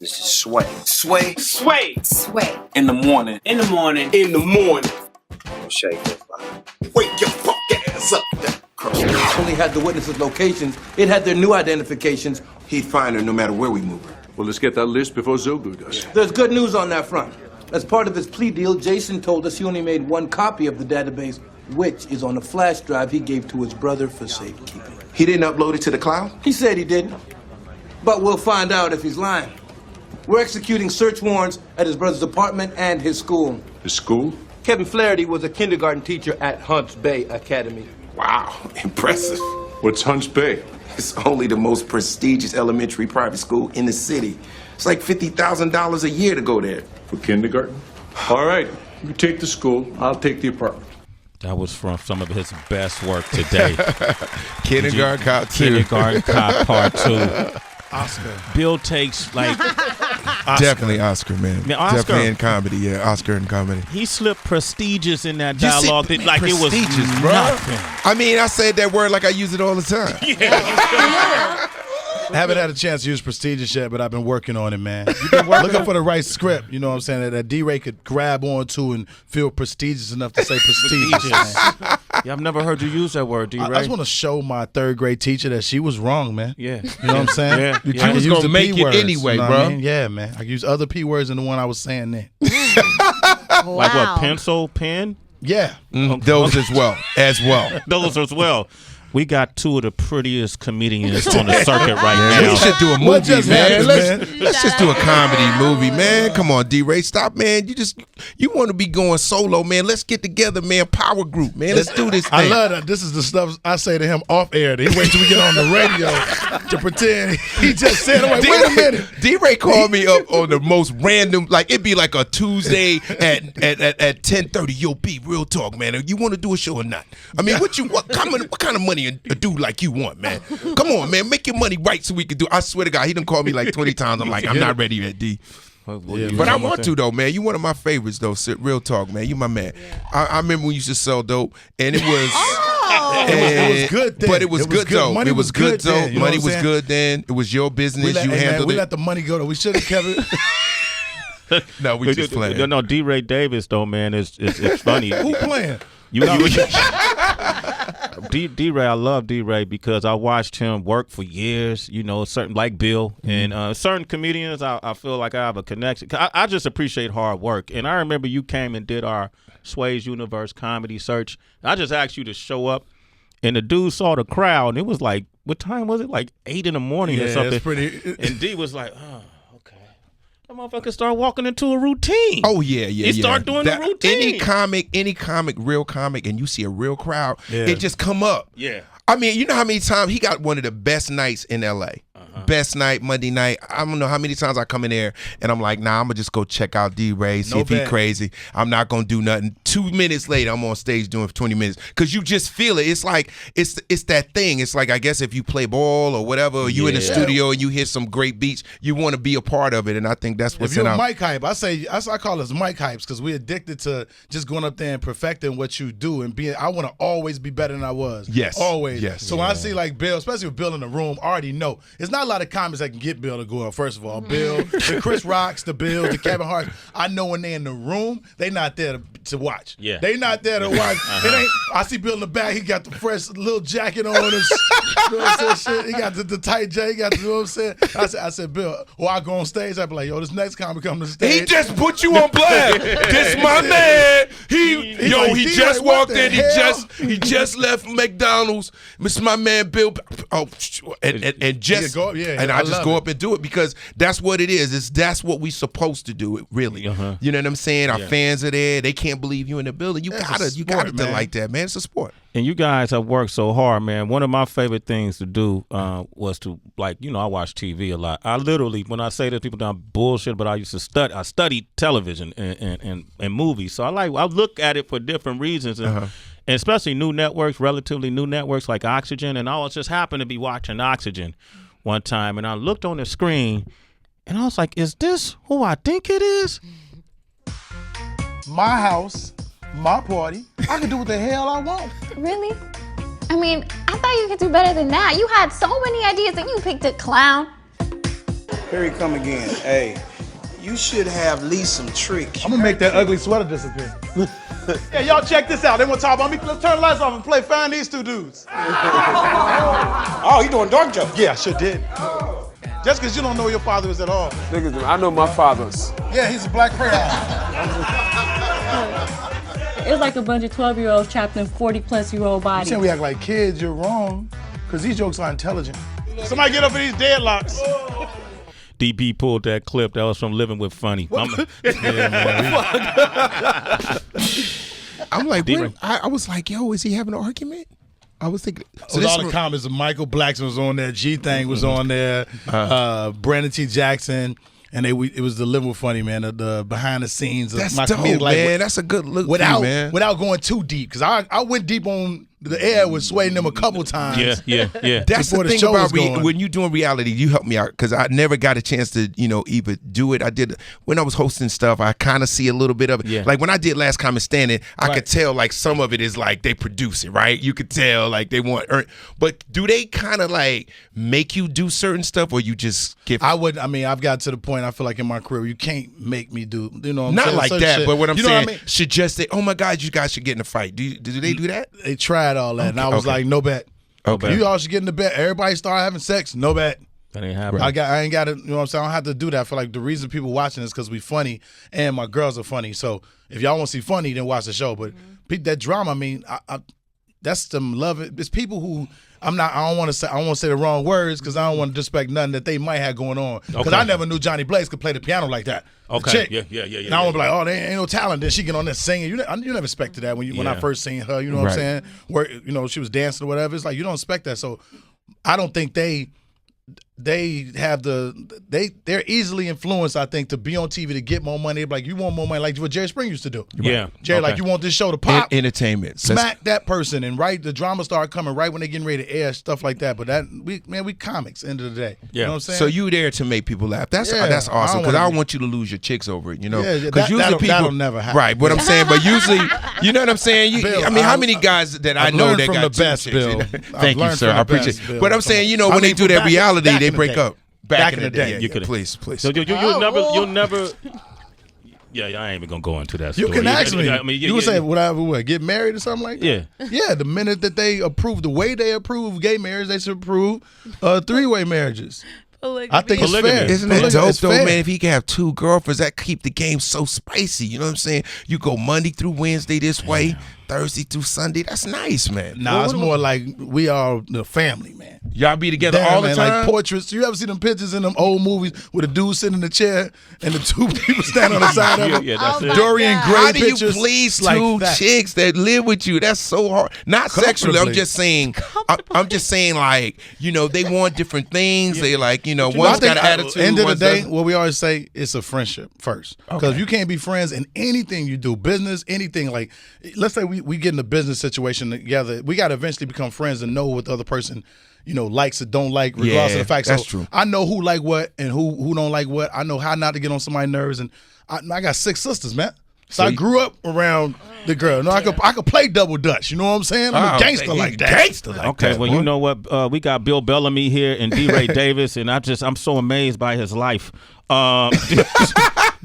This is Sway. Sway. Sway. Sway. In the morning. In the morning. In the morning. Shake your body. Wake your fuck ass up. Only had the witnesses' locations. It had their new identifications. He'd find her no matter where we move her. Well, let's get that list before Zobu does. There's good news on that front. As part of his plea deal, Jason told us he only made one copy of the database, which is on a flash drive he gave to his brother for safekeeping. He didn't upload it to the cloud? He said he didn't, but we'll find out if he's lying. We're executing search warrants at his brother's apartment and his school. His school? Kevin Flaherty was a kindergarten teacher at Hunts Bay Academy. Wow, impressive. What's Hunts Bay? It's only the most prestigious elementary private school in the city. It's like $50,000 a year to go there. For kindergarten? All right, you take the school, I'll take the apartment. That was from some of his best work today. Kindergarten Cop 2. Kindergarten Cop Part 2. Oscar. Bill takes, like... Definitely Oscar, man. Oscar. Definitely in comedy, yeah. Oscar in comedy. He slipped prestigious in that dialogue. Like it was nothing. I mean, I say that word like I use it all the time. Yeah. I haven't had a chance to use prestigious yet, but I've been working on it, man. You've been looking for the right script, you know what I'm saying, that DeRay could grab onto and feel prestigious enough to say prestigious. Yeah, I've never heard you use that word, DeRay. I just want to show my third grade teacher that she was wrong, man. Yeah. You know what I'm saying? Yeah. She was going to make it anyway, you know bro. I mean? Yeah, man. I use other P words than the one I was saying then. Wow. Like what, pencil, pen? Yeah. Those as well. Those as well. We got two of the prettiest comedians on the circuit right now. We should do a movie, man. Happened, Let's just do a comedy movie, man. Come on, DeRay, stop, man. You want to be going solo, man. Let's get together, man. Power group, man. Let's do this thing. I love that. This is the stuff I say to him off air. He wait till we get on the radio to pretend he just said, I'm like, wait a minute. DeRay called me up on the most random, like it'd be like a Tuesday at 10:30. Yo, B, real talk, man. You want to do a show or not? I mean, what kind of money a dude like you want, man? Come on, man. Make your money right so we can do. I swear to God, he done called me like 20 times. I'm like, I'm not ready yet, D. But I want to though, man. You one of my favorites though. Real talk, man. You my man. I remember when you used to sell dope, and it was. It was good then. But it was good though. Money was good though. then, you know money what I'm was saying? good then. It was your business. You handled we it. let the money go though. We should have kept it. No, we just playing. No, DeRay Davis though, man, it's funny. Who playing? DeRay, I love DeRay because I watched him work for years. You know, certain like Bill and certain comedians. I feel like I have a connection. I just appreciate hard work. And I remember you came and did our Sway's Universe comedy search. I just asked you to show up, and the dude saw the crowd, and it was like, what time was it? Like 8 in the morning or something. It's pretty. And D was like, oh. That motherfucker start walking into a routine. Oh yeah. He start doing the routine. Any comic, real comic, and you see a real crowd, Yeah. it just come up. Yeah. I mean, you know how many times he got one of the best nights in LA. Best night, Monday night. I don't know how many times I come in there and I'm like, nah, I'm gonna just go check out DeRay, see if he crazy. I'm not gonna do nothing. 2 minutes later, I'm on stage doing for 20 minutes. Cause you just feel it. It's like it's that thing. It's like, I guess if you play ball or whatever, or you in the studio and you hear some great beats, you want to be a part of it. And I think that's what's if you're in our mic hype, I call us mic hypes because we're addicted to just going up there and perfecting what you do and being. I want to always be better than I was. Yes, always. Yes. So when I see like Bill, especially with Bill in the room, I already know it's not a lot of comics that can get Bill to go up. First of all, Bill, the Chris Rocks, the Bill, the Kevin Hart. I know when they're in the room, they not there to watch. Yeah, they not there to watch. It ain't. I see Bill in the back. He got the fresh little jacket on. And, you know what I'm saying? Shit. He got the tight J. He got the, you know what I'm saying? I said, Bill. Or I go on stage. I be like, yo, this next comic come to the stage. He just put you on blast. This my man. He just walked in. He just left McDonald's. This my man Bill. Oh, and I just go up and do it because that's what it is. That's what we supposed to do. It really. You know what I'm saying? Our fans are there. They can't believe you in the building. You gotta do like that, man. It's a sport. And you guys have worked so hard, man. One of my favorite things to do was to, like, you know, I watch TV a lot. I literally, when I say that, people don't bullshit, but I used to study. I studied television and movies. So I look at it for different reasons, and especially new networks, relatively new networks like Oxygen. And I was just happened to be watching Oxygen one time, and I looked on the screen, and I was like, "Is this who I think it is?" My house. My party. I can do what the hell I want. Really? I mean, I thought you could do better than that. You had so many ideas and you picked a clown. Here he come again. Hey, you should have at least some tricks. I'm gonna make that ugly sweater disappear. Yeah, y'all check this out. They want to talk about me. Let's turn the lights off and play Find These Two Dudes. Oh, you doing dark jokes? Yeah, I sure did. Just because you don't know who your father is at all. Niggas, I know my father's. Yeah, he's a black crayon. It was like a bunch of 12-year-olds trapped in 40-plus-year-old You bodies. saying we act like kids, you're wrong. Because these jokes are intelligent. Somebody get up for these deadlocks. DB pulled that clip that was from Living with Funny. I'm like, when, I was like, yo, is he having an argument? I was thinking. So all the comments of Michael Blackson was on there, G-Thang was on there, Brandon T. Jackson, and it was the Living with Funny, man, the behind the scenes of That's my dope, comedic life. man. That's a good look Without, for you, man. without going too deep, because I went deep on the air with Sway and them a couple times. Yeah. That's the before the thing show about was going. when you doing reality, you help me out because I never got a chance to, even do it. I did when I was hosting stuff. I kind of see a little bit of it. Yeah. Like when I did Last Common Standing, I Right. could tell like some of it is like they produce it, right? You could tell like they want. But do they kind of like make you do certain stuff, or you just give? I've got to the point. I feel like in my career, you can't make me do. You know, what I'm not saying? like Certain that. shit. But what I'm You know saying, I mean? suggest that. Oh my God, you guys should get in a fight. Do they do that? They tried all that, and I was like, no bet. Okay. You all should get in the bet. Everybody start having sex. No bet. That ain't happening. I ain't got to, you know what I'm saying? I don't have to do that. I feel like the reason people watching is because we funny and my girls are funny. So if y'all want to see funny, then watch the show. But that drama, I mean, that's them love it. It's people who I don't want to say the wrong words because I don't want to disrespect nothing that they might have going on. Because Okay. I never knew Johnny Blaze could play the piano like that. The Okay. chick. Yeah. And I want to be like, oh, there ain't no talent. Then she get on there singing. You never expected that when I first seen her. You know what I'm saying? Where she was dancing or whatever. It's like you don't expect that. So I don't think they have they're easily influenced, I think, to be on TV to get more money. Like you want more money, like what Jerry Springer used to do. Yeah. Jerry, like you want this show to pop, Entertainment. smack that person, and the drama start coming right when they getting ready to air stuff like that. But we comics end of the day. You know what I'm saying? So you there to make people laugh. That's awesome because I don't want you to lose your chicks over it. Because that'll never happen. Right, what I'm saying, but usually, you know what I'm saying. Bill, how many guys that I I've know learned that from got the two best, chicks? Bill. Thank you, learned sir. from I the appreciate. best, Bill. But I'm saying, when they do that reality, they break up. Back in the day, you could please. So you'll never. Yeah, I ain't even gonna go into that. You story. can ask me. I mean, you would say, what, get married or something like that? Yeah. Yeah, the minute that they approve, the way they approve gay marriage, they should approve three-way marriages. I think it's Polygamy. fair. Isn't that It's dope, though, fair. man? If he can have two girlfriends, that keep the game so spicy. You know what I'm saying? You go Monday through Wednesday this way, Thursday through Sunday. That's nice, man. Nah, it's more like we are the family, man. Y'all be together Damn, all the man, time? like portraits. You ever see them pictures in them old movies with a dude sitting in the chair and the two people standing on the side of him? Yeah, that's it. Dorian Gray How do you pictures. please like two that. chicks that live with you? That's so hard. Not sexually. I'm Comfortably. just saying. I'm just saying, like, they want different things. They like, I one's think got an attitude. End of the one's day, doesn't. what we always say, it's a friendship first. Because you can't be friends in anything you do, business, anything. Like, let's say we get in a business situation together. We got to eventually become friends and know what the other person, likes or don't like, regardless of the fact. That's so true. I know who like what and who don't like what. I know how not to get on somebody's nerves. And I got 6 sisters, man. So I grew up around the girl. I could play double dutch. You know what I'm saying? I'm a gangster like that. Gangster like Okay, that. well, boy. you know what? We got Bill Bellamy here and DeRay Davis, and I'm so amazed by his life.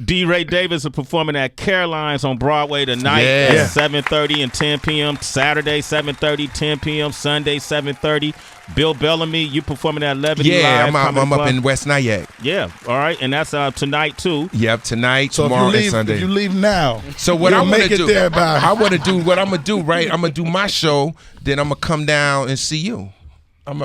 DeRay Davis is performing at Caroline's on Broadway tonight at 7:30 and 10 p.m. Saturday 7:30, 10 p.m. Sunday 7:30. Bill Bellamy, you performing at 11 Yeah, Live I'm up in West Nyack. Yeah, all right, and that's tonight too. Yep, tonight, So tomorrow, if and Sunday. you leave now, So what you'll I'm gonna make it do? there by. I want to do what I'm gonna do. Right, I'm gonna do my show. Then I'm gonna come down and see you.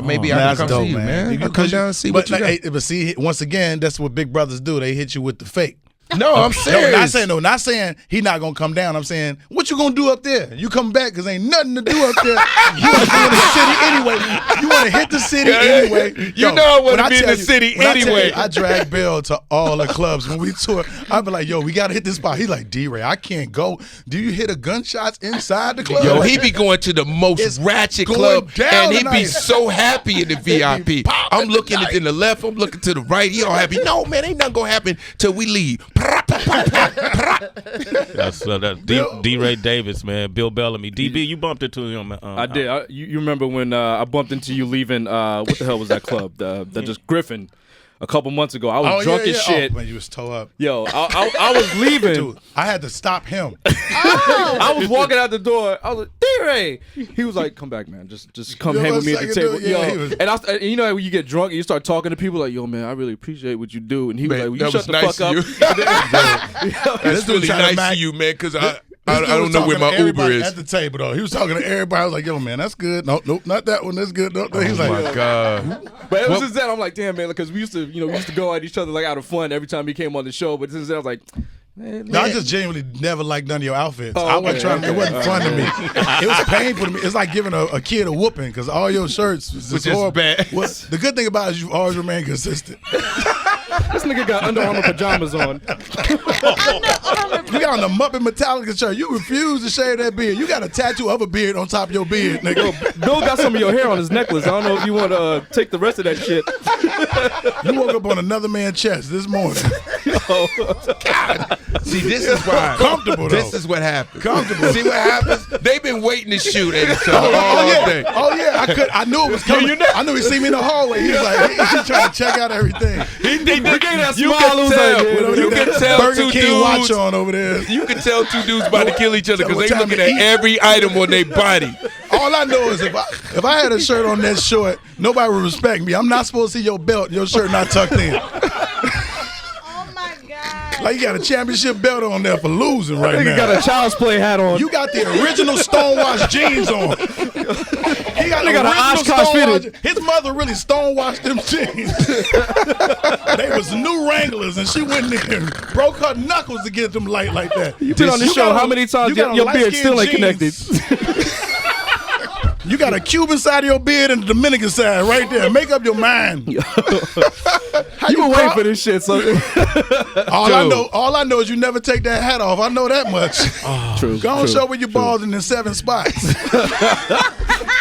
Maybe I That's can come dope, see you, man. I'll come down and see but what you got. hey, but see, once again, that's what big brothers do. They hit you with the fake. No, I'm serious. Not saying he not gonna come down. I'm saying, what you gonna do up there? You come back because ain't nothing to do up there. You want to be in the city anyway. You want to hit the city anyway. You know I wanna when be in tell the city when I tell anyway. you, I drag Bill to all the clubs when we tour. I be like, yo, we gotta hit this spot. He's like, DeRay, I can't go. Do you hear the gunshots inside the club? Yo, he be going to the most It's ratchet going club, down and he be tonight. so happy in the VIP. popping I'm looking tonight. in the left, I'm looking to the right. He all happy. No, man, ain't nothing gonna happen till we leave. That's DeRay Davis, man. Bill Bellamy. DB, you bumped into him. I did. You remember when I bumped into you leaving? What the hell was that club? The just Griffin. a couple months ago. I was drunk as shit. Oh, man, you was toe up. Yo, I was leaving. Dude, I had to stop him. I was walking out the door. I was like, DeRay. He was like, come back, man. Just come hang with me at the table. And you know when you get drunk and you start talking to people like, yo, man, I really appreciate what you do. And he was like, well, you shut the fuck up. That's really nice to you, man, because I don't know where my Uber is. At the table, though. He was talking to everybody. I was like, yo, man, that's good. Nope, not that one. That's good. Nope. He was like, my God. But ever since then, I'm like, damn, man, because we used to go at each other like out of fun every time he came on the show. But since then, I was like, man. No, I just genuinely never liked none of your outfits. I wasn't trying. It wasn't fun to me. It was painful to me. It's like giving a kid a whooping because all your shirts was just horrible. Bad. Well, the good thing about it is you've always remained consistent. This nigga got Under Armour pajamas on. You got on the Muppet Metallica shirt. You refuse to shave that beard. You got a tattoo of a beard on top of your beard, nigga. Bill got some of your hair on his necklace. I don't know if you want to take the rest of that shit. You woke up on another man's chest this morning. God. See, this is why. Comfortable, though. This is what happens. Comfortable. See what happens? They've been waiting to shoot at each other all day. Oh, yeah. I knew it was coming. I knew he see me in the hallway. He was like, he's trying to check out everything. You can tell Burger two King dudes. watch on over there. You can tell two dudes about to kill each other because they looking at every item on their body. All I know is if I had a shirt on that short, nobody would respect me. I'm not supposed to see your belt, your shirt not tucked in. Like you got a championship belt on there for losing right now. You got a Child's Play hat on. You got the original stonewashed jeans on. He got the original stonewashed. His mother really stonewashed them jeans. They was new Wranglers, and she went in there and broke her knuckles to get them light like that. You been on this show how many times your beard still ain't connected? You got a Cuban side of your beard and the Dominican side right there. Make up your mind. You been waiting for this shit, so all I know is you never take that hat off. I know that much. True. Go on, show where you balding in 7 spots.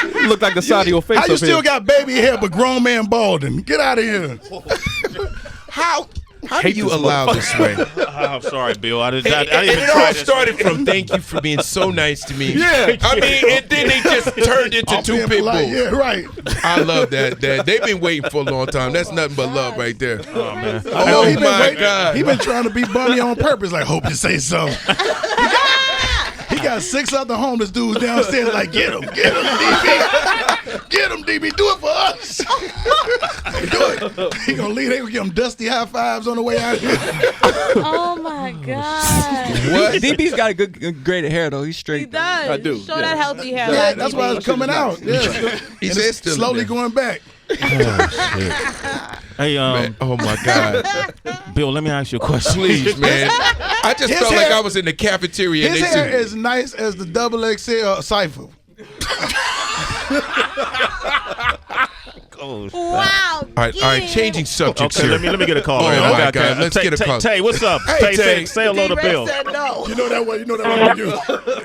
You look like the side of your face. How you still got baby hair but grown man balding? Get out of here. How do you allow this way? I'm sorry, Bill. I didn't it all started from thank you for being so nice to me. Yeah. I mean, and then they just turned into two pit bulls. Yeah, right. I love that. They've been waiting for a long time. That's nothing but love right there. Oh, man. Oh, my God. He been trying to be bummy on purpose. Like, hope you say so. He got 6 other homeless dudes downstairs like, get him, DB. Get him, DB. Do it for us. Do it. He gonna leave. They gonna give him dusty high fives on the way out here. Oh my God. What? DB's got a good grade of hair though. He's straight. He does. I do. Show that healthy hair. Yeah, like that's why it's coming out. Yeah. He said still slowly going back. Hey, man, oh my God. Bill, let me ask you a question. Please, man. I just felt like I was in the cafeteria. His hair is nice as the XXL cipher. Wow. All right, changing subjects Okay, here. let me get a call. Oh, man. my Okay, God. Let's get a call. Tay, what's up? Hey, Tay. Say hello to Bill. No. You know that way. You know that way.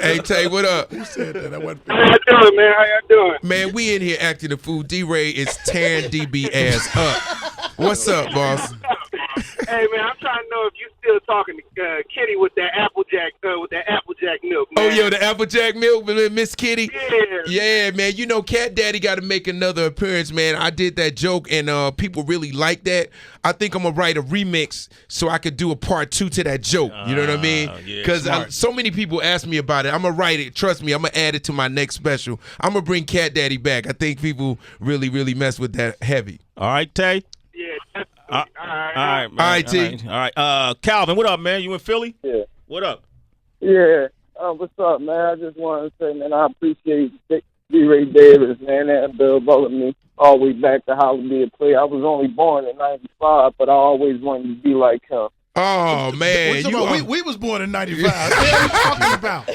Hey, Tay, what up? Who said that? That wasn't. How y'all doing, man? How y'all doing? Man, we in here acting the fool. DeRay is tearing DB ass up. What's up, boss? Hey, man, I'm trying to know if you still talking to Kitty with that Applejack milk, man. Oh, yo, the Applejack milk, Miss Kitty? Yeah. Yeah, man. You know, Cat Daddy got to make another appearance, man. I did that joke, and people really like that. I think I'm going to write a remix so I could do a part 2 to that joke. You know what I mean? Because so many people ask me about it. I'm going to write it. Trust me, I'm going to add it to my next special. I'm going to bring Cat Daddy back. I think people really, really mess with that heavy. All right, Tay? Yeah. All right, man. All right, T. All right. Calvin, what up, man? You in Philly? Yeah. What up? Yeah. What's up, man? I just wanted to say, man, I appreciate DeRay Davis, man, and Bill Bellamy. Always back to how to be a player. I was only born in '95, but I always wanted to be like him. Oh, man. We was born in '95. What are you talking about?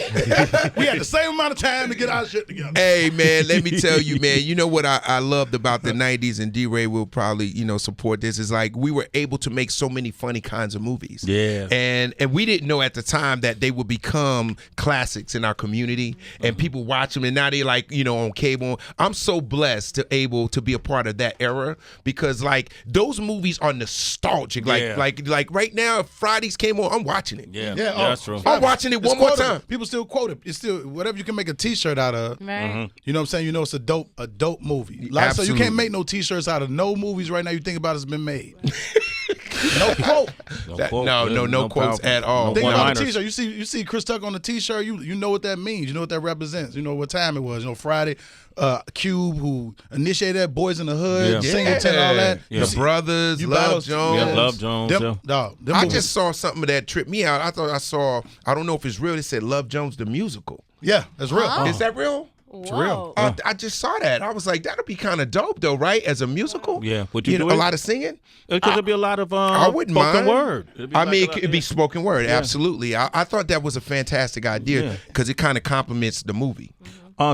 We had the same amount of time to get our shit together. Hey, man, let me tell you, man, you know what I loved about the 90s, and DeRay will probably, support this, is like we were able to make so many funny kinds of movies. Yeah. And we didn't know at the time that they would become classics in our community, and people watch them, and now they like, on cable. I'm so blessed to able to be a part of that era because, like, those movies are nostalgic. Like right now, now, if Fridays came on, I'm watching it. Yeah, that's true. I'm watching it one more time. People still quote it. It's still whatever you can make a T-shirt out of. Right. You know what I'm saying? You know it's a dope movie. Like, so you can't make no T-shirts out of no movies right now you think about has been made. No quote. No quotes at all. Think about a T-shirt. You see Chris Tucker on the T-shirt. You know what that means. You know what that represents. You know what time it was. You know Friday. Cube, who initiated that, Boys in the Hood, Singleton, all that. Yeah. The Brothers, Love Jones. Yeah, Love Jones. I just saw something that tripped me out. I don't know if it's real. They said Love Jones the musical. Yeah, that's real. Is that real? It's real. I just saw that. I was like, that'll be kind of dope, though, right? As a musical. Yeah. Would you do a it? lot of singing? Because there'd be a lot of I wouldn't spoken mind. word. It'd be spoken word. Yeah. Absolutely. I thought that was a fantastic idea because it kind of complements the movie.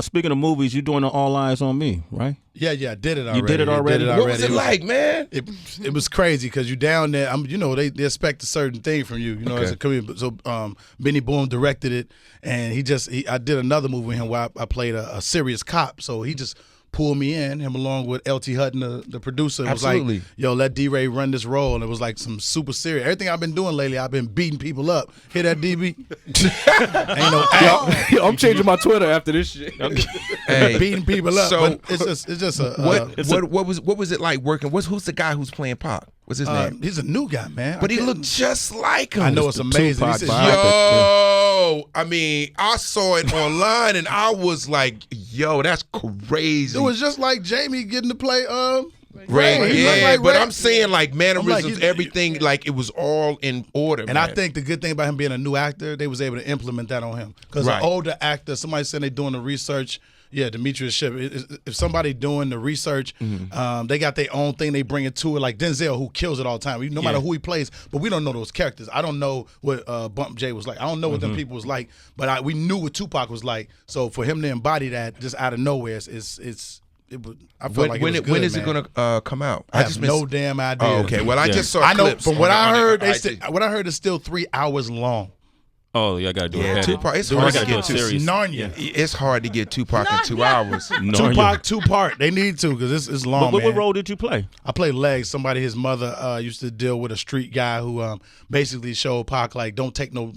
Speaking of movies, you're doing the All Eyes on Me, right? Yeah, I did it already. You did it already? What was it like, man? It was crazy because you down there. They expect a certain thing from you. You know, as a comedian. So Benny Boom directed it, and I did another movie with him where I played a serious cop. So he just pulled me in, him along with LT Hutton, the producer. It was like, yo, let DeRay run this role. And it was like some super serious. Everything I've been doing lately, I've been beating people up. Hear that, DB? Ain't no act. Yo, I'm changing my Twitter after this shit. Hey, beating people up. So but it's just a what was it like working? Who's the guy who's playing Pac? What's his name? He's a new guy, man. But he looked just like him. I know, it's amazing. He said, yo, I mean, I saw it online and I was like, yo, that's crazy. It was just like Jamie getting to play Ray. Yeah, but Ray. I'm saying like mannerisms, everything, like it was all in order. And I think the good thing about him being a new actor, they was able to implement that on him. Because an older actor, somebody said they doing the research. Yeah, Demetrius Shipp. If somebody doing the research, they got their own thing they bring it to it. Like Denzel, who kills it all the time. No matter who he plays, but we don't know those characters. I don't know what Bump J was like. I don't know what them people was like, but we knew what Tupac was like. So for him to embody that just out of nowhere, I felt like it was good, when is it gonna come out? I have no damn idea. Oh, okay. Well, I just saw clips. From what I heard, it's still 3 hours long. Oh, yeah, I gotta do it. Tupac. It's hard to get Narnia. It's hard to get Tupac in 2 hours. Tupac 2-part. They need to because it's long. But what role did you play? I played Legs. Somebody, his mother used to deal with a street guy who basically showed Pac like, don't take no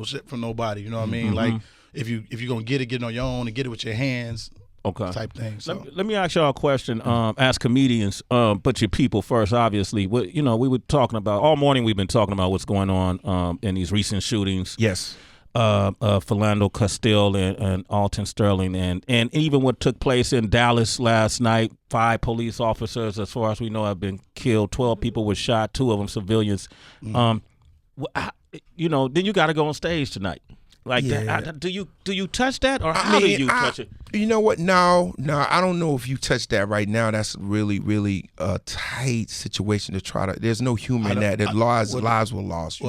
shit from nobody. You know what I mean? Like if you're gonna get it on your own and get it with your hands. Okay. Type thing. So. Let me ask y'all a question. As comedians, but your people first, obviously. We were talking about all morning. We've been talking about what's going on in these recent shootings. Yes. Philando Castile and Alton Sterling, and even what took place in Dallas last night. 5 police officers, as far as we know, have been killed. 12 people were shot. 2 of them civilians. Then you got to go on stage tonight. Like that. Do you touch that, or how do you touch it? You know what? No, I don't know if you touch that right now. That's really, really a tight situation to try to. There's no humor in that. Lives were lost.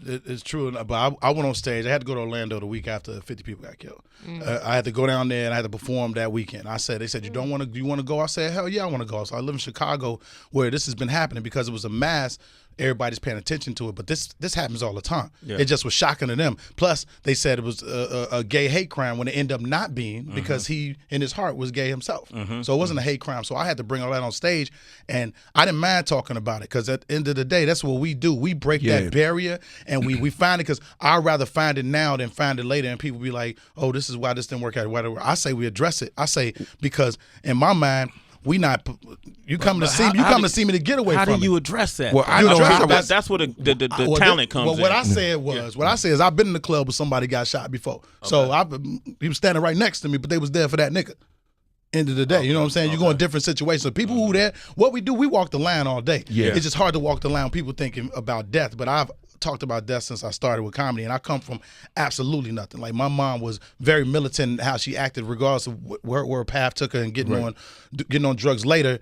It's true, but I went on stage. I had to go to Orlando the week after 50 people got killed. I had to go down there and I had to perform that weekend. They said, you want to go? I said, hell yeah, I want to go. So I live in Chicago, where this has been happening because it was a mass. Everybody's paying attention to it, but this happens all the time. Yeah. It just was shocking to them. Plus, they said it was a gay hate crime when it ended up not being because he, in his heart, was gay himself. So it wasn't a hate crime. So I had to bring all that on stage, and I didn't mind talking about it because at the end of the day, that's what we do. We break that barrier, and we find it because I'd rather find it now than find it later, and people be like, oh, this is why this didn't work out. Whatever. I say we address it. I say because in my mind, you come to see me to get away from it. How do you address that? Well, that's where the talent comes in. Well, what I said is I've been in the club where somebody got shot before. Okay. So he was standing right next to me, but they was there for that nigga. End of the day, you know what I'm saying? You go in different situations. So people who there, what we do, we walk the line all day. Yeah. It's just hard to walk the line when people thinking about death, but I've talked about death since I started with comedy, and I come from absolutely nothing. Like my mom was very militant in how she acted, regardless of where her path took her and getting on drugs later.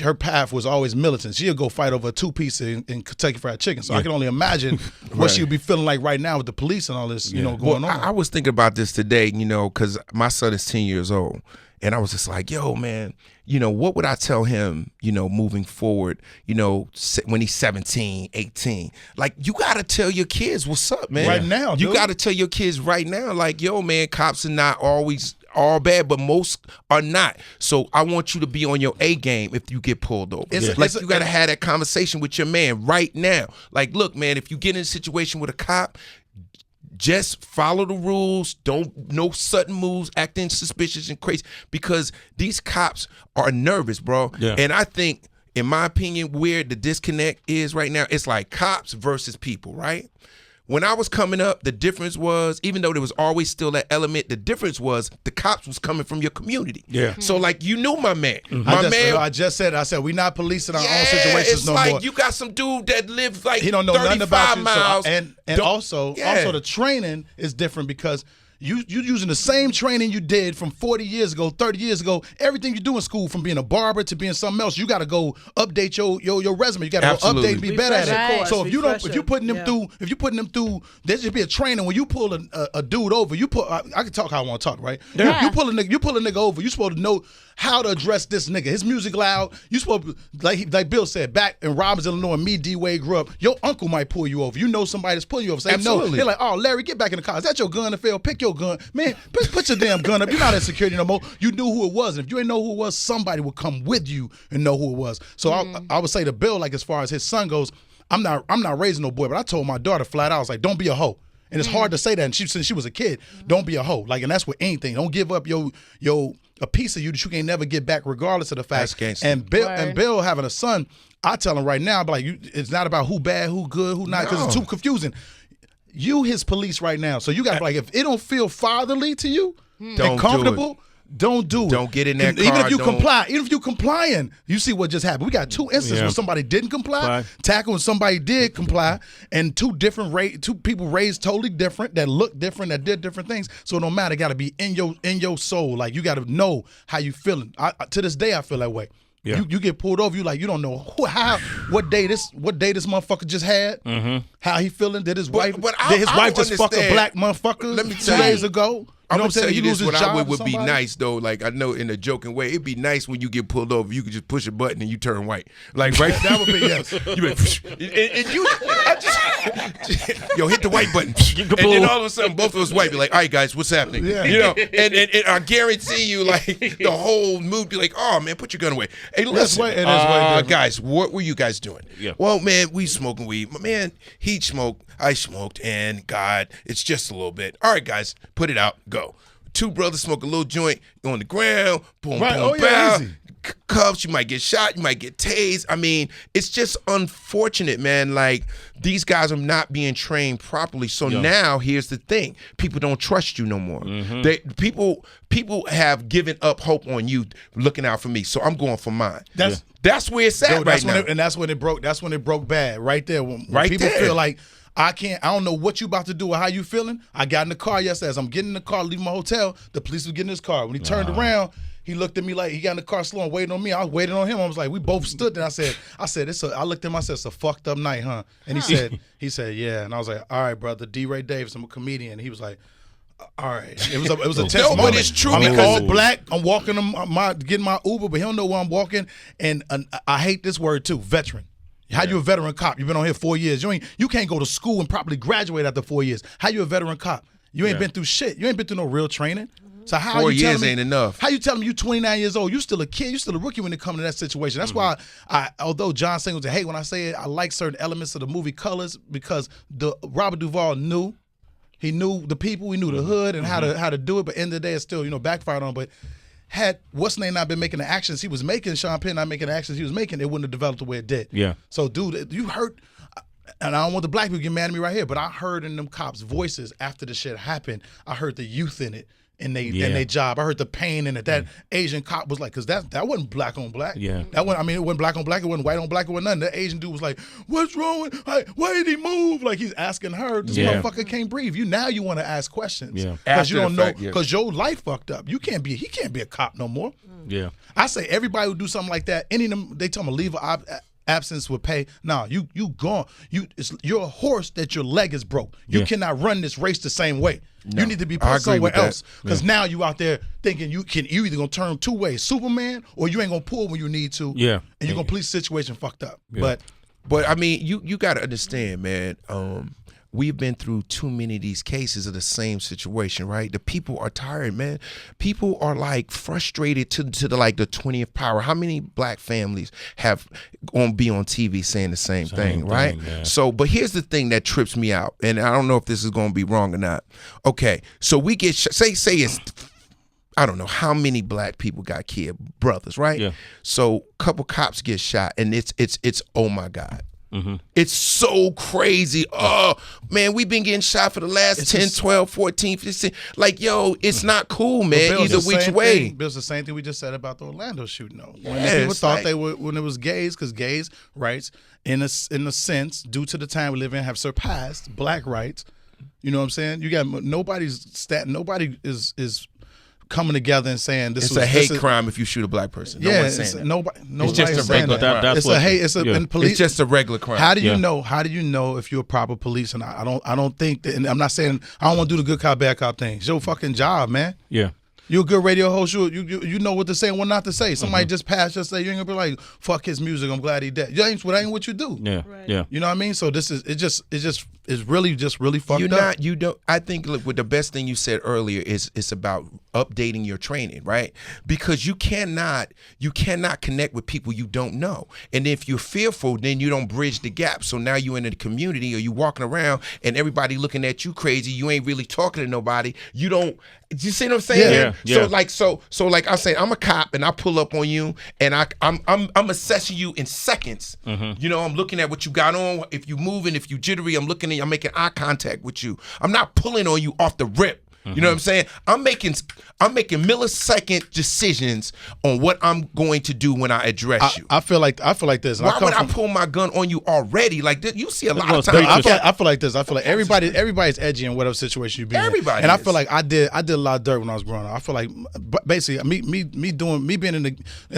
Her path was always militant. She'd go fight over a 2-piece in Kentucky Fried Chicken. So I can only imagine what she would be feeling like right now with the police and all this, going on. I was thinking about this today, because my son is 10 years old. And I was just like, yo, man, what would I tell him, moving forward, when he's 17, 18? Like, you got to tell your kids what's up, man. Right now, you got to tell your kids right now, like, yo, man, cops are not always all bad, but most are not. So I want you to be on your A game if you get pulled over. You got to have that conversation with your man right now. Like, look, man, if you get in a situation with a cop, just follow the rules. No sudden moves, acting suspicious and crazy, because these cops are nervous, bro. Yeah. And I think, in my opinion, where the disconnect is right now, it's like cops versus people, right? When I was coming up, the difference was, even though there was always still that element, the difference was the cops was coming from your community. Yeah. So, like, you knew my man. I said, we not policing our own situations no more. It's like you got some dude that lives like he don't know nothing about you. miles. And also the training is different because you using the same training you did from 40 years ago, 30 years ago. Everything you do in school, from being a barber to being something else, you got to go update your resume. You got to go update and be better at it. So if you putting them through, there should be a training when you pull a dude over. I can talk how I want to talk, right? Yeah. You pull a nigga over. You supposed to know how to address this nigga. His music loud. You supposed to, like Bill said, back in Robbins, Illinois, me, D-Wade grew up. Your uncle might pull you over. You know somebody that's pulling you over. Say no. They're like, oh, Larry, get back in the car. Is that your gun to fail? Pick your gun. Man, put your damn gun up. You're not at security no more. You knew who it was. And if you ain't know who it was, somebody would come with you and know who it was. So I would say to Bill, like, as far as his son goes, I'm not raising no boy, but I told my daughter flat out, I was like, don't be a hoe. And it's hard to say that. And since she was a kid, don't be a hoe. Like, and that's with anything. Don't give up a piece of you that you can't never get back, regardless of the fact. And Bill having a son, I tell him right now, like, it's not about who bad, who good, who not, because it's too confusing. You his police right now, so you got to, like, if it don't feel fatherly to you and comfortable, don't do it. Don't get in that car. Even if you complying, you see what just happened. We got two instances where somebody didn't comply, tackle when somebody did comply, and two people raised totally different, that look different, that did different things. So no matter, got to be in your soul. Like, you got to know how you feeling. To this day, I feel that way. Yeah. You get pulled over, you don't know what day this motherfucker just had, how he feeling. Did his wife just fuck a black motherfucker? Let me tell 2 days ago? I'm gonna tell you this: what I would be nice though. Like, I know in a joking way, it'd be nice when you get pulled over, you could just push a button and you turn white. Like, right? That would be yes. Yo, hit the white button, and then all of a sudden both of us white. Be like, all right, guys, what's happening? Yeah. And I guarantee you, like, the whole mood be like, oh man, put your gun away. Hey, listen, guys, what were you guys doing? Yeah. Well, man, we smoking weed. My man, he smoked, I smoked, and God, it's just a little bit. All right, guys, put it out. Go. Two brothers smoke a little joint on the ground. Boom, boom, bow. Cuffs. You might get shot. You might get tased. I mean, it's just unfortunate, man. Like, these guys are not being trained properly. So now here's the thing: people don't trust you no more. People have given up hope on you, looking out for me. So I'm going for mine. That's where it's at right now. And that's when it broke. That's when it broke bad. Right there. When people feel like, I don't know what you about to do or how you feeling. I got in the car yesterday. As I'm getting in the car, leaving my hotel, the police was getting in his car. When he turned around, he looked at me like he got in the car slow and waiting on me. I was waiting on him. I was like, we both stood there. I said, I looked at him, I said, it's a fucked up night, huh? And he said, yeah. And I was like, all right, brother, DeRay Davis, I'm a comedian. And he was like, all right. It was a tense moment. But it's true. I'm all black. I'm walking getting my Uber, but he don't know where I'm walking. And I hate this word too, veteran. How you a veteran cop? You've been on here 4 years. You can't go to school and properly graduate after 4 years. How you a veteran cop? You ain't been through shit. You ain't been through no real training. So how 4 years ain't enough. How you telling me you 29 years old? You still a kid. You still a rookie when it comes to that situation. That's why although John Singleton, hey, when I say it, I like certain elements of the movie Colors, because Robert Duvall knew. He knew the people. He knew the hood and how to do it. But end of the day, it's still backfired on. But had what's name not been making the actions he was making, Sean Penn not making the actions he was making, it wouldn't have developed the way it did. Yeah. So, dude, you hurt, and I don't want the black people to get mad at me right here, but I heard in them cops' voices after the shit happened, I heard the youth in it. In their job, I heard the pain in it. That Asian cop was like, because that wasn't black on black. Yeah, that wasn't. I mean, it wasn't black on black. It wasn't white on black. It wasn't nothing. That Asian dude was like, "What's wrong with? Why did he move?" Like, he's asking her. This motherfucker can't breathe. You want to ask questions. Yeah, because you don't know. Because your life fucked up. He can't be a cop no more. Yeah, I say everybody who do something like that. Any of them, they tell me leave absence with pay. Nah, you gone. You're a horse that your leg is broke. You cannot run this race the same way. No, you need to be put somewhere else, because now you out there thinking you either gonna turn two ways, Superman, or you ain't gonna pull when you need to. Yeah, and you're gonna police the situation fucked up. Yeah. But I mean, you gotta understand, man. we've been through too many of these cases of the same situation, right? The people are tired, man. People are like frustrated to the like the 20th power. How many black families have gonna be on TV saying the same thing, right? Man. So, but here's the thing that trips me out, and I don't know if this is gonna be wrong or not. Okay, so we get say it's, I don't know how many black people got killed, brothers, right? Yeah. So a couple cops get shot, and it's oh my God. It's so crazy. Oh, man, we've been getting shot for the last 10, 12, 14, 15. Like, yo, it's not cool, man, either which way. Bill's the same thing we just said about the Orlando shooting, though. When people thought they were, when it was gays, because gays' rights, in a sense, due to the time we live in, have surpassed black rights. You know what I'm saying? You got nobody is coming together and saying this it's was a hate crime if you shoot a black person. Yeah, no one's saying nobody. It's just a regular. That's what. It's just a regular crime. How do you know? How do you know if you're a proper police? And I don't think that. And I'm not saying I don't want to do the good cop bad cop thing. It's your fucking job, man. Yeah. You're a good radio host. You know what to say and what not to say. Somebody just passed, just say you ain't gonna be like, fuck his music. I'm glad he dead. That ain't what you do. Yeah, yeah. You know what I mean? So this is it's really fucked up. You don't. I think look, what the best thing you said earlier is it's about updating your training, right? Because you cannot connect with people you don't know, and if you're fearful, then you don't bridge the gap. So now you're in the community, or you walking around, and everybody looking at you crazy. You ain't really talking to nobody. You don't. You see what I'm saying? Yeah. So like I say, I'm a cop and I pull up on you and I'm assessing you in seconds. You know, I'm looking at what you got on. If you moving, if you jittery, I'm looking at you, I'm making eye contact with you. I'm not pulling on you off the rip. You know what I'm saying? I'm making millisecond decisions on what I'm going to do when I address you. I feel like this. Why would I pull my gun on you already? Like this, you see a lot of times. I feel like this. I feel like everybody's edgy in whatever situation you be in. Everybody. And I feel like I did a lot of dirt when I was growing up. I feel like basically me being in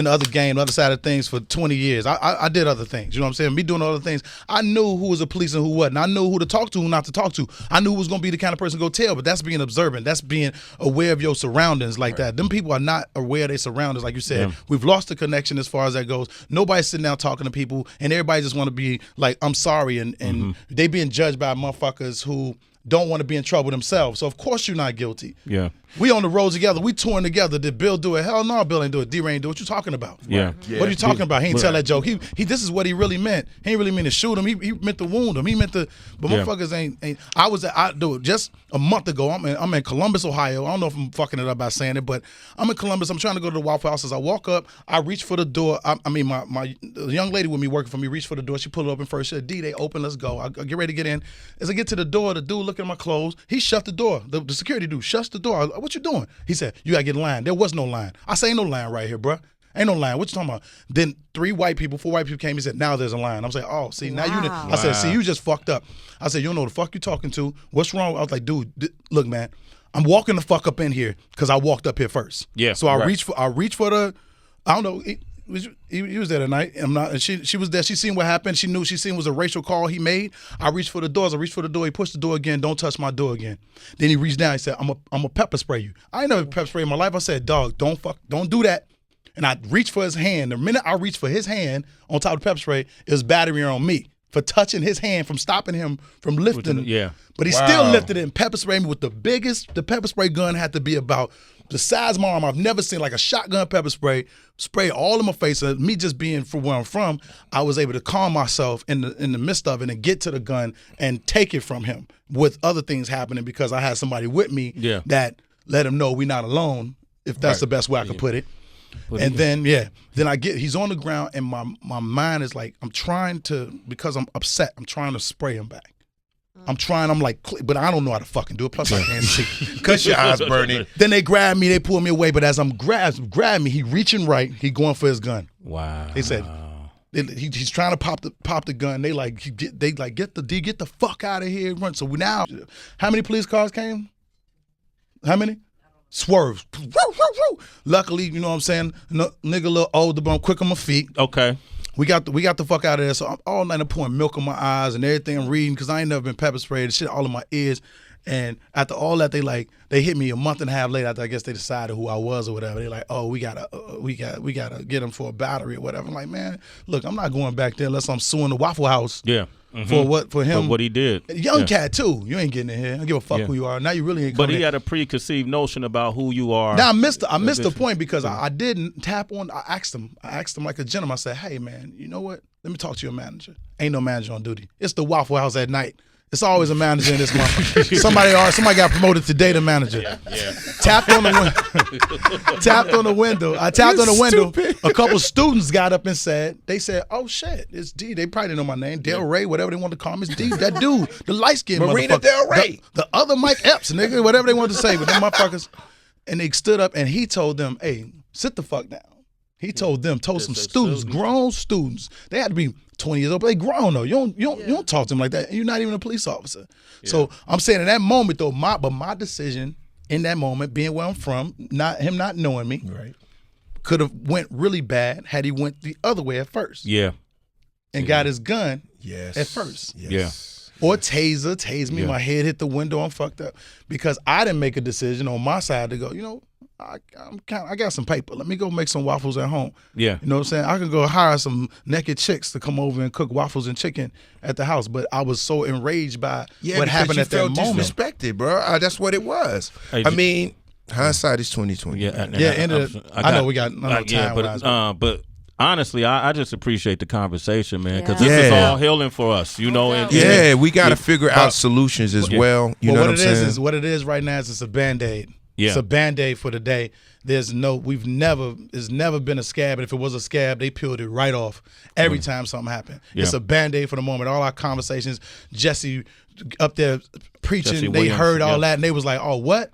the other game, the other side of things for 20 years. I did other things. You know what I'm saying? Me doing other things. I knew who was a police and who wasn't. I knew who to talk to, who not to talk to. I knew who was gonna be the kind of person to go tell. But that's being observant. That's being aware of your surroundings like that. Them people are not aware of their surroundings, like you said. We've lost the connection as far as that goes. Nobody's sitting down talking to people, and everybody just want to be like, I'm sorry, and they being judged by motherfuckers who don't want to be in trouble themselves. So of course you're not guilty. Yeah. We on the road together. We touring together. Did Bill do it? Hell no, Bill ain't do it. DeRay ain't do it. What you talking about? Yeah. What are you talking about? He ain't tell that joke. He this is what he really meant. He ain't really mean to shoot him. He meant to wound him. He meant to. But motherfuckers ain't. I do it just a month ago. I'm in Columbus, Ohio. I don't know if I'm fucking it up by saying it, but I'm in Columbus. I'm trying to go to the Waffle House. As I walk up, I reach for the door. My young lady with me working for me reached for the door. She pulled it open first. She said, "D, they open. Let's go." I get ready to get in. As I get to the door, the dude looking at my clothes. He shut the door. The security dude shuts the door. What you doing? He said, "You gotta get in line." There was no line. I say, "Ain't no line right here, bruh. Ain't no line. What you talking about?" Then 4 white people came. He said, "Now there's a line." I'm saying, "Oh, see, now you." I said, "See, you just fucked up." I said, "You don't know the fuck you talking to. What's wrong?" I was like, "Dude, look, man, I'm walking the fuck up in here because I walked up here first." Yeah. So I reached for the. I don't know. He was there tonight. I'm not. She was there. She seen what happened. She seen it was a racial call he made. I reached for the doors. I reached for the door. He pushed the door again. "Don't touch my door again." Then he reached down. He said, "I'm a pepper spray you." I ain't never pepper spray in my life. I said, "Dog, don't do that." And I reached for his hand. The minute I reached for his hand on top of the pepper spray, it was battery on me for touching his hand, from stopping him from lifting. But he still lifted it and pepper sprayed me with the pepper spray gun had to be about the size of my arm. I've never seen like a shotgun pepper spray all in my face. And me just being from where I'm from, I was able to calm myself in the midst of it and get to the gun and take it from him with other things happening because I had somebody with me that let him know we're not alone, if that's the best way I could put it. Then he's on the ground and my mind is like, because I'm upset, I'm trying to spray him back. I'm like, but I don't know how to fucking do it. Plus I can't see. Cause your eyes burning. Then they grab me, they pull me away. But as I'm grab me, he reaching right, he going for his gun. Wow. They said he's trying to pop the gun. They get the fuck out of here. Run. So now, how many police cars came? How many? Swerve. Luckily, you know what I'm saying? Nigga a little older, but I'm quick on my feet. Okay. We got the fuck out of there. So I'm all night I'm pouring milk in my eyes and everything I'm reading because I ain't never been pepper sprayed. Shit all in my ears. And after all that, they hit me a month and a half later after I guess they decided who I was or whatever. They're like, "Oh, we gotta get him for a battery or whatever." I'm like, man, look, I'm not going back there unless I'm suing the Waffle House. Yeah. for him. For what he did. Young cat too. You ain't getting in here. I don't give a fuck who you are. Now you really ain't. But he had a preconceived notion about who you are. Now I missed the point because I didn't tap on. I asked him like a gentleman. I said, "Hey man, you know what? Let me talk to your manager. Ain't no manager on duty. It's the Waffle House at night. It's always a manager in this month. Somebody got promoted to data manager. Tapped on the window. I tapped on the window. A couple students got up and said, oh shit, it's D. They probably didn't know my name. DeRay, whatever they wanted to call me. It's D. That dude, the light skinned Marina DeRay. The other Mike Epps, nigga, whatever they wanted to say. But them motherfuckers, and they stood up and he told them, hey, sit the fuck down. He told some students, grown students. They had to be 20 years old, but they grown though. You don't talk to them like that. You're not even a police officer. Yeah. So I'm saying in that moment though, my decision in that moment, being where I'm from, him not knowing me, right, could have went really bad had he went the other way at first. Yeah. And got his gun at first. Yes. Yeah. Or tased me, my head hit the window, I'm fucked up. Because I didn't make a decision on my side to go, I got some paper. Let me go make some waffles at home. Yeah. You know what I'm saying? I can go hire some naked chicks to come over and cook waffles and chicken at the house. But I was so enraged by what happened at that moment. Disrespected, bro. That's what it was. Hey, I mean, hindsight is 20/20. I know we got time. But honestly, I just appreciate the conversation, man, because this is all healing for us, we got to figure out solutions as well. You know what I'm saying? What it is right now is it's a Band-Aid. Yeah. It's a Band-Aid for the there's never been a scab, and if it was a scab, they peeled it right off every time something happened. Yeah. It's a Band-Aid for the moment. All our conversations, Jesse up there preaching, they heard all that, and they was like, oh, what?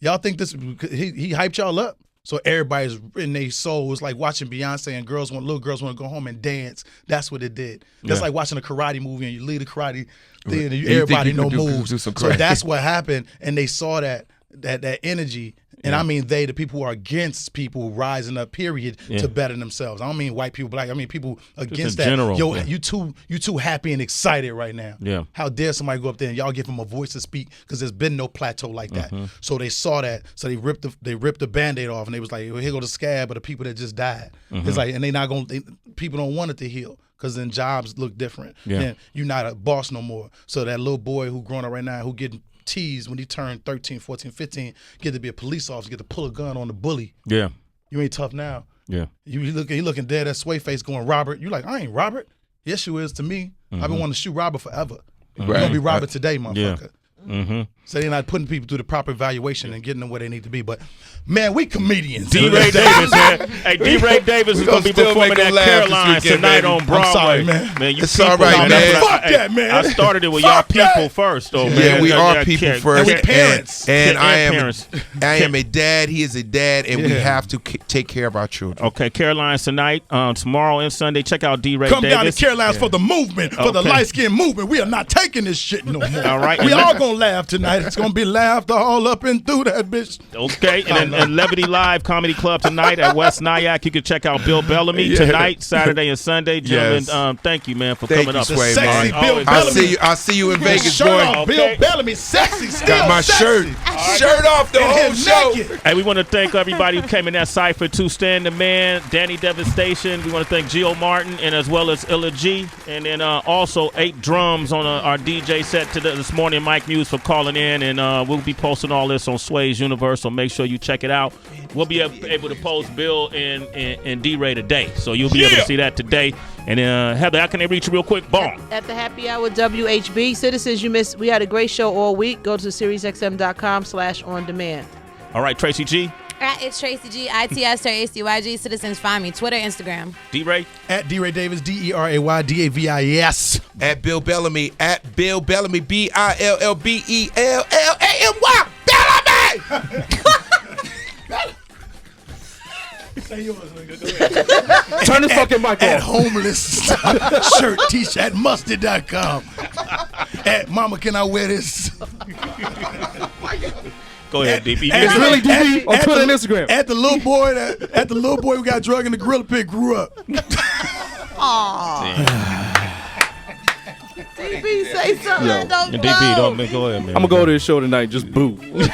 Y'all think this, he hyped y'all up? So everybody's in their soul. It's like watching Beyonce and little girls want to go home and dance. That's what it did. That's like watching a karate movie and you lead a karate thing and everybody know moves. So that's what happened. And they saw that energy. And I mean the people who are against people rising up, period, to better themselves. I don't mean white people, black. I mean people against that. General, you too happy and excited right now. Yeah. How dare somebody go up there and y'all give them a voice to speak because there's been no plateau like that. So they saw that. So they ripped the Band-Aid off and they was like, well, here go the scab of the people that just died. It's like, and people don't want it to heal. Because then jobs look different. Then you're not a boss no more. So that little boy who growing up right now, who getting teased when he turned 13, 14, 15, get to be a police officer, get to pull a gun on the bully. Yeah. You ain't tough now. Yeah. You looking dead at Sway face going, Robert. You like, I ain't Robert. Yes, you is to me. I've been wanting to shoot Robert forever. You're going to be Robert today, motherfucker. So they're not putting people through the proper evaluation and getting them where they need to be. But, man, we comedians. DeRay Davis, man. Hey, DeRay Davis is going to be performing at Caroline's tonight on Broadway. I'm sorry, man. It's all right, man. Fuck that, man. I started it with y'all people first, though, man. Yeah, we are people first. And we parents. And I am a dad. He is a dad, and we have to take care of our children. Okay, Caroline's tonight, tomorrow and Sunday. Check out DeRay Davis. Come down to Caroline's for the movement, for the light-skinned movement. We are not taking this shit no more. All right. We all going to laugh tonight. It's going to be laughter all up and through that bitch. Okay, and then Levity Live Comedy Club tonight at West Nyack. You can check out Bill Bellamy tonight, Saturday and Sunday. Gentlemen, thank you, man, for coming up. Sway, sexy man. Bill Bellamy. I'll see you in Vegas, shirt boy. off, Bill Bellamy, sexy, still got my sexy. shirt off the whole show. Hey, we want to thank everybody who came in that cipher to Stand the Man, Danny Devastation. We want to thank Gio Martin and as well as Illa G. And then also 8 drums on our DJ set this morning. Mike Muse for calling in, and we'll be posting all this on Sway's Universe, so make sure you check it out. We'll be able to post Bill and DeRay today, so you'll be able to see that today. And Heather, how can they reach you real quick? Boom. At the Happy Hour WHB. Citizens, you missed. We had a great show all week. Go to SiriusXM.com/on-demand. All right, Tracy G. It's Tracy G, ITS-ACYG. Citizens, find me. Twitter, Instagram. DeRay. At DeRay Davis, DeRayDavis. At Bill Bellamy. At Bill Bellamy, BILLBELLAMY. Bellamy! Turn the fucking mic off. At homeless shirt, t-shirt, at mustard.com. At mama, can I wear this? Go ahead, DB. It's really DB on Twitter and Instagram. At the little boy who got drug in the gorilla pit grew up. DB, say something. Don't DB, don't go ahead, man. I'm gonna go to this show tonight. Just boo. There you go,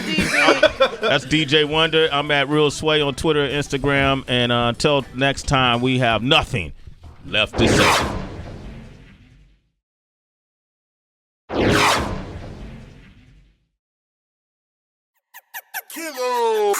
DB. That's DJ Wonder. I'm at Real Sway on Twitter and Instagram. And until next time, we have nothing left to say. Kilo.